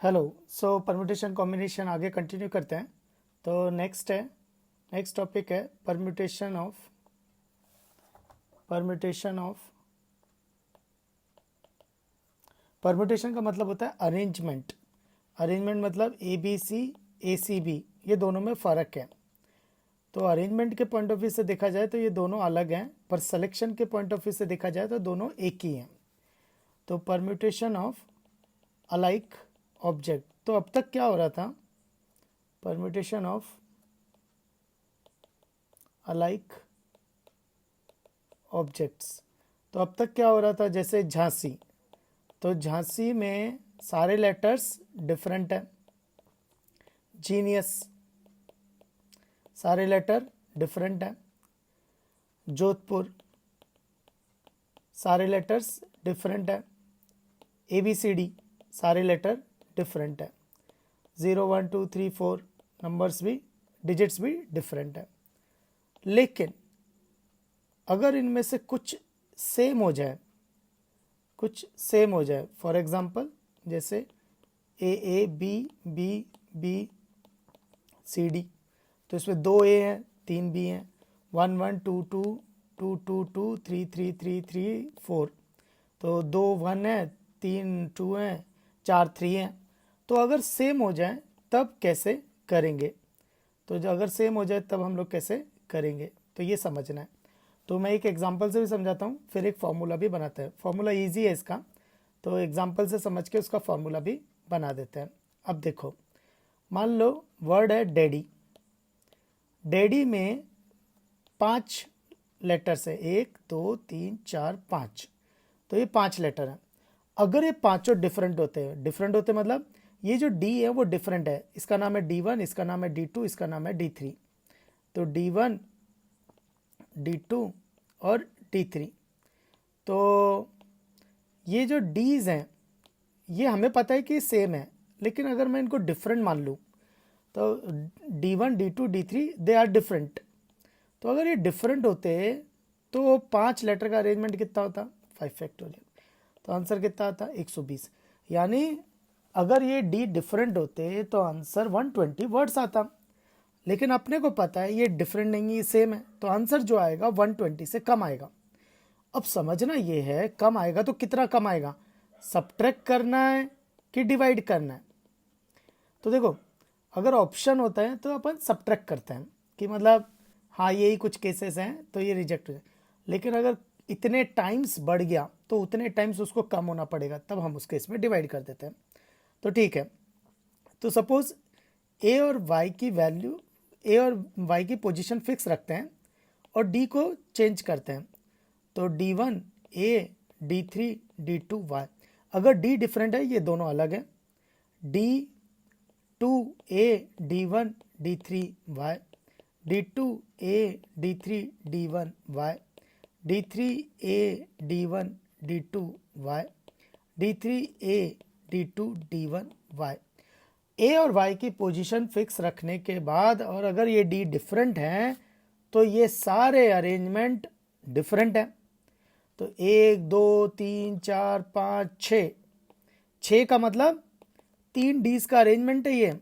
Hello. सो permutation combination आगे continue करते हैं। तो नेक्स्ट टॉपिक है परम्यूटेशन ऑफ परम्यूटेशन का मतलब होता है अरेंजमेंट मतलब ए बी सी ये दोनों में फ़र्क है। तो अरेंजमेंट के पॉइंट ऑफ व्यू से देखा जाए तो ये दोनों अलग हैं, पर सिलेक्शन के पॉइंट ऑफ व्यू से देखा जाए तो दोनों एक ही हैं। तो परम्यूटेशन ऑफ अलाइक ऑब्जेक्ट, तो अब तक क्या हो रहा था? परम्यूटेशन ऑफ अलाइक ऑब्जेक्ट्स, तो अब तक क्या हो रहा था? जैसे झांसी, तो झांसी में सारे लेटर्स डिफरेंट हैं। जीनियस, सारे लेटर डिफरेंट हैं। जोधपुर, सारे लेटर्स डिफरेंट हैं। ABCD, सारे लेटर डिफरेंट है। 0 1 2 3 4 नंबर्स भी, डिजिट्स भी डिफरेंट है। लेकिन अगर इनमें से कुछ सेम हो जाए, फॉर एग्जांपल जैसे A B D, तो इसमें 2 A हैं, 3 B हैं। 1 1 2 2 2 2 2 3 3 3 3 4, तो 2 1 है, 3 2 हैं, 4 3 हैं। तो अगर सेम हो जाए तब कैसे करेंगे? तो जो अगर सेम हो जाए तब हम लोग कैसे करेंगे, तो ये समझना है। तो मैं एक एग्जांपल से भी समझाता हूँ, फिर एक फार्मूला भी बनाते हैं। फार्मूला इजी है इसका, तो एग्जांपल से समझ के उसका फार्मूला भी बना देते हैं। अब देखो, मान लो वर्ड है डैडी। डैडी में 5 लेटर्स है, 1 2 3 4 5, तो ये 5 लेटर हैं। अगर ये पांचों डिफरेंट होते मतलब ये जो डी है वो डिफरेंट है। इसका नाम है D1, इसका नाम है D2, इसका नाम है D3। तो D1 D2 और D3, तो ये जो डीज हैं ये हमें पता है कि सेम है, लेकिन अगर मैं इनको डिफरेंट मान लूँ तो D1 D2 D3 they are different. तो अगर ये डिफरेंट होते तो 5 लेटर का अरेंजमेंट कितना होता? 5 फैक्टोरियल। तो आंसर कितना आता? 120। यानी अगर ये डी डिफरेंट होते तो आंसर 120 वर्ड्स आता, लेकिन अपने को पता है ये डिफरेंट नहीं है, सेम है, तो आंसर जो आएगा 120 से कम आएगा। अब समझना ये है, कम आएगा तो कितना कम आएगा? सब्ट्रैक्ट करना है कि डिवाइड करना है? तो देखो, अगर ऑप्शन होता है तो अपन सब्ट्रैक्ट करते हैं कि मतलब हाँ यही कुछ केसेस हैं तो ये रिजेक्ट हो जाए। लेकिन अगर इतने टाइम्स बढ़ गया तो उतने टाइम्स उसको कम होना पड़ेगा, तब हम उस केस में डिवाइड कर देते हैं। तो ठीक है, तो सपोज ए और वाई की पोजीशन फिक्स रखते हैं और डी को चेंज करते हैं। तो D1 A, D3 D2 Y। अगर डी डिफरेंट है, ये दोनों अलग है, D2 A D1 D3 Y, D2 A D3 D1 Y, D3 A D1 D2 Y, D3 A D2 D1 Y। ए और वाई की पोजीशन फिक्स रखने के बाद और अगर ये डी डिफरेंट हैं तो ये सारे अरेंजमेंट डिफरेंट हैं। तो 1 2 3 4 5 6 का मतलब 3 डीज का अरेंजमेंट है ये,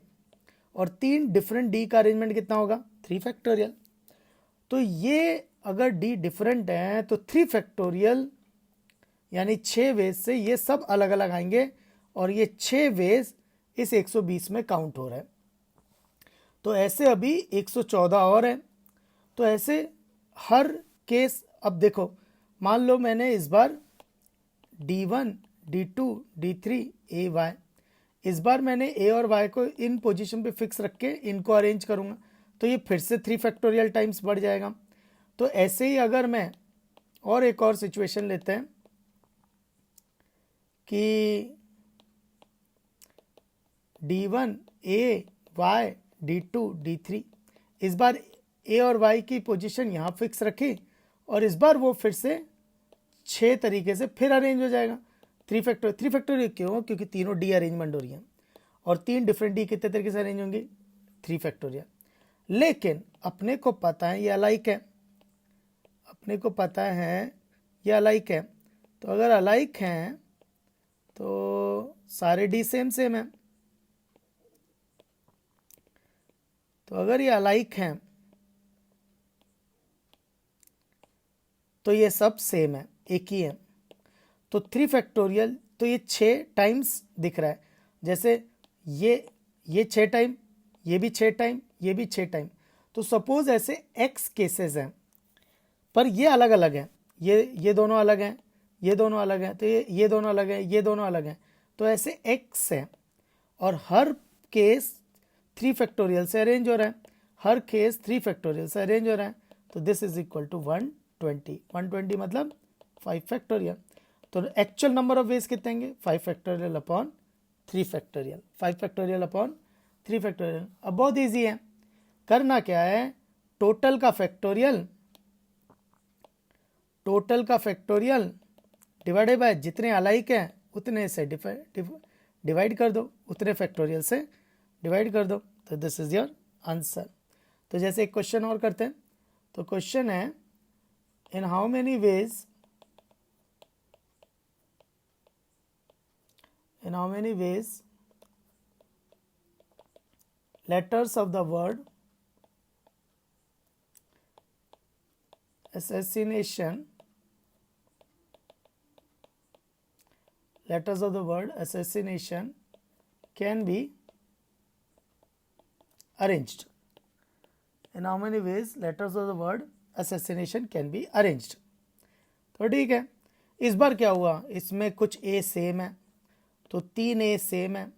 और 3 डिफरेंट डी का अरेंजमेंट कितना होगा? 3 फैक्टोरियल। तो ये अगर डी डिफरेंट है तो 3 फैक्टोरियल यानी 6 वेज से ये सब अलग अलग आएंगे, और ये 6 वेज इस 120 में काउंट हो रहा है। तो ऐसे अभी 114 और है। तो ऐसे हर केस। अब देखो, मान लो मैंने इस बार D1 D2 D3 A Y, इस बार मैंने ए और वाई को इन पोजीशन पे फिक्स रख के इनको अरेंज करूंगा, तो ये फिर से 3 फैक्टोरियल टाइम्स बढ़ जाएगा। तो ऐसे ही अगर मैं और एक और सिचुएशन लेते हैं कि D1 A Y D2 D3, इस बार ए और वाई की पोजीशन यहाँ फिक्स रखी और इस बार वो फिर से 6 तरीके से फिर अरेंज हो जाएगा। 3 फैक्टोरियल क्यों? क्योंकि तीनों डी अरेंजमेंट हो रही हैं, और 3 डिफरेंट डी कितने तरीके से अरेंज होंगी? 3 फैक्टोरियल। लेकिन अपने को पता है ये अलाइक है, तो अगर अलाइक हैं तो सारे डी सेम सेम है। तो अगर ये अलाइक हैं तो ये सब सेम है, एक ही है। तो 3 फैक्टोरियल, तो ये 6 टाइम्स दिख रहा है। जैसे ये 6 टाइम, ये भी 6 टाइम, ये भी 6 टाइम। तो सपोज ऐसे x केसेस हैं, पर ये अलग अलग हैं, ये दोनों अलग हैं, ये दोनों अलग हैं, तो ये दोनों अलग हैं, ये दोनों अलग हैं। तो ऐसे x है और हर केस 3 फैक्टोरियल से अरेंज हो रहा है, हर केस 3 फैक्टोरियल से अरेंज हो रहा है। तो दिस इज इक्वल टू 120। 120 मतलब 5 फैक्टोरियल। तो एक्चुअल नंबर ऑफ वेज कितने होंगे? 5 factorial upon 3 factorial, 5 factorial upon 3 factorial. अब बहुत ईजी है, करना क्या है, टोटल का फैक्टोरियल डिवाइडेड बाय जितने अलाइक हैं उतने से डिवाइड कर दो, उतने फैक्टोरियल से डिवाइड कर दो। तो दिस इज योर आंसर। तो जैसे एक क्वेश्चन और करते हैं। तो क्वेश्चन है, in how many ways letters of the word assassination can be arranged. In how many ways letters of the word assassination can be arranged? तो ठीक है, इस बार क्या हुआ, इसमें कुछ ए सेम है, तो 3 ए सेम है,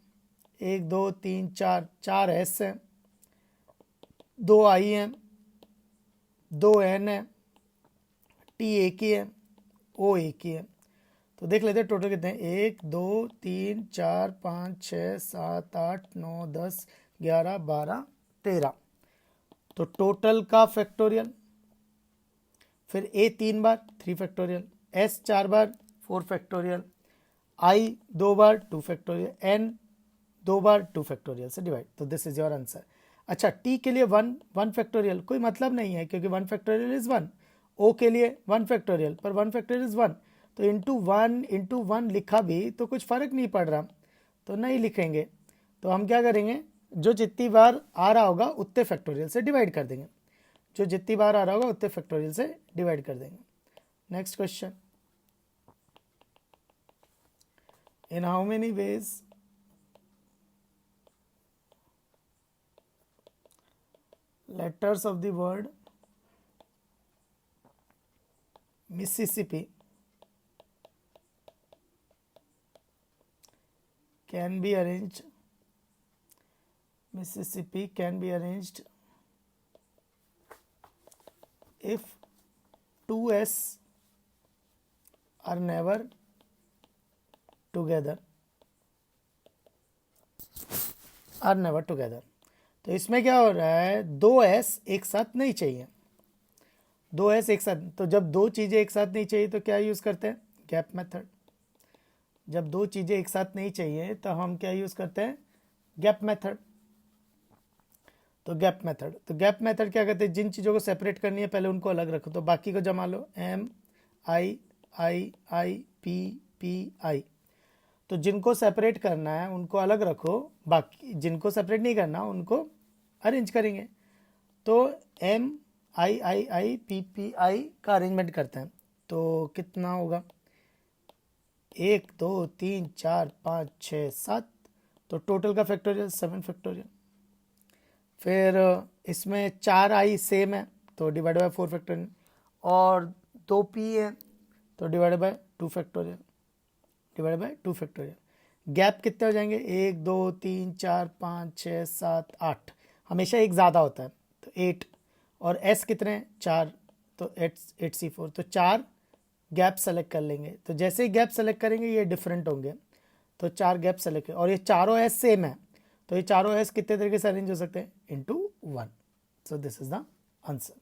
1 2 3 4, 4 एस है, 2 आई है, 2 एन है, टी एक ही है, ओ एक ही है। तो देख लेते हैं टोटल कितने हैं, 1 2 3 4 5 6 7 8 9 10 11 12 13। तो टोटल का फैक्टोरियल, फिर ए 3 बार 3 फैक्टोरियल, एस 4 बार 4 फैक्टोरियल, आई 2 बार 2 फैक्टोरियल, एन 2 बार 2 फैक्टोरियल से डिवाइड। तो दिस इज योर आंसर। अच्छा, टी के लिए 1 फैक्टोरियल कोई मतलब नहीं है, क्योंकि 1 फैक्टोरियल इज 1। ओ के लिए 1 फैक्टोरियल, पर 1 फैक्टोरियल इज 1। तो इंटू वन लिखा भी तो कुछ फ़र्क नहीं पड़ रहा, तो नहीं लिखेंगे। तो हम क्या करेंगे, जो जितनी बार आ रहा होगा उतने फैक्टोरियल से डिवाइड कर देंगे, जो जितनी बार आ रहा होगा उतने फैक्टोरियल से डिवाइड कर देंगे। Next question, in how many ways letters of the word Mississippi can be arranged if 2s are never together, तो इसमें क्या हो रहा है, 2s एक साथ नहीं चाहिए, 2s एक साथ। तो जब दो चीज़ें एक साथ नहीं चाहिए तो क्या यूज़ करते हैं, गैप मेथड। जब दो चीज़ें एक साथ नहीं चाहिए तो हम क्या यूज़ करते हैं, गैप मेथड। तो गैप मेथड क्या कहते हैं, जिन चीज़ों को सेपरेट करनी है पहले उनको अलग रखो, तो बाकी को जमा लो, M I I I P P I. तो जिनको सेपरेट करना है उनको अलग रखो, बाकी जिनको सेपरेट नहीं करना उनको अरेंज करेंगे। तो M I I I P P I का अरेंजमेंट करते हैं। तो कितना होगा, 1 2 3 4 5 6 7। तो टोटल का फैक्टोरियल 7 फैक्टोरियल। फिर इसमें 4 आई सेम है तो डिवाइड बाय 4 फैक्टोरियल, और 2 पी है तो डिवाइड बाय 2 फैक्टोरियल, गैप कितने हो जाएंगे, 1 2 3 4 5 6 7 8, हमेशा एक ज़्यादा होता है तो 8, और एस कितने हैं 4, तो 8C4। तो 4 गैप सेलेक्ट कर लेंगे। तो जैसे ही गैप सेलेक्ट करेंगे ये डिफरेंट होंगे, तो 4 गैप सेलेक्ट, और ये चारों एस सेम है, तो ये चारों एस कितने तरीके से अरेंज हो सकते हैं, × 1। So this is the answer.